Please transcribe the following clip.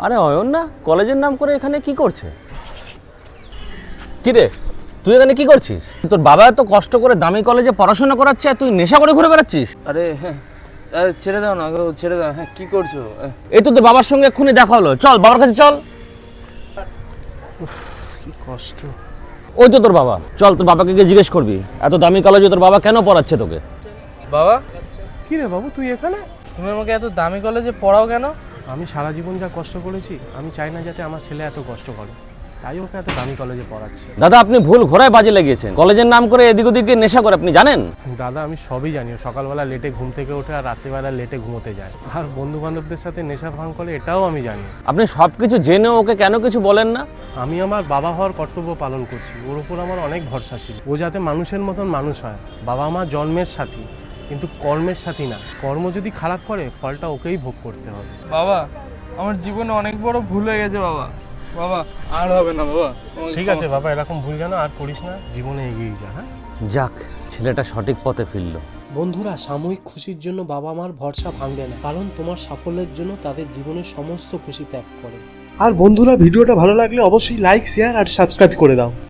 আরে অয়ন না, কলেজের নাম করে এখানে কি করছে? কি রে, তুই এখানে কি করছিস? তোর বাবা এত কষ্ট করে দামি কলেজে পড়াশোনা করাচ্ছে আর তুই নেশা করে ঘুরে বেড়াচ্ছিস? আরে হ্যাঁ, আরে ছেড়ে দাও না গো, ছেড়ে দাও। হ্যাঁ, কি করছো? এই তো তোর বাবার সঙ্গে এক্ষুনি দেখা হলো, চল বাবার কাছে চল। কি কষ্ট। ওই তো তোর বাবা, চল তোর বাবাকে গিয়ে জিজ্ঞেস করবি এত দামি কলেজে তোর বাবা কেন পড়াচ্ছে তোকে। বাবা, কি রে বাবু, তুই এখানে? তুমি আমাকে এত দামি কলেজে পড়াও কেন? আমি সারা জীবন যা কষ্ট করেছি, আমি চাই না যাতে আমার ছেলে এত কষ্ট করে, তাই ওকে এত দামি কলেজে পড়াচ্ছি। দাদা আপনি ভুল ঘোড়ায় বাজে লেগেছেন, কলেজের নাম করে এদিক ওদিকে নেশা করে, আপনি জানেন? দাদা আমি সবই জানি, ও সকালবেলা লেটে ঘুম থেকে ওঠে আর রাত্রিবেলা লেটে ঘুমোতে যায়, আর বন্ধু বান্ধবদের সাথে নেশা ভাঙ করে, এটাও আমি জানি। আপনি সব কিছু জেনে ওকে কেন কিছু বলেন না? আমি আমার বাবা হওয়ার কর্তব্য পালন করছি, ওর উপর আমার অনেক ভরসা ছিল, ও যাতে মানুষের মতন মানুষ হয়। বাবা মা জন্মের সাথী, কিন্তু কর্মের সাথী না। কর্ম যদি খারাপ করে, ফলটা ওকেই ভোগ করতে হবে। বাবা, আমার জীবনে অনেক বড় ভুল হয়ে গেছে বাবা। বাবা আর হবে না বাবা। ঠিক আছে বাবা, এরকম ভুল যেন আর করিস না, জীবনে এগিয়ে যা। হ্যাঁ, যাক, ছেলেটা সঠিক পথে ফিরল। বন্ধুরা, সাময়িক খুশির জন্য বাবা মার ভরসা ভাঙবে না, কারণ তোমার সাফল্যের জন্য তাদের জীবনের সমস্ত খুশি ত্যাগ করে। আর বন্ধুরা, ভিডিওটা ভালো লাগলে অবশ্যই লাইক, শেয়ার আর সাবস্ক্রাইব করে দাও।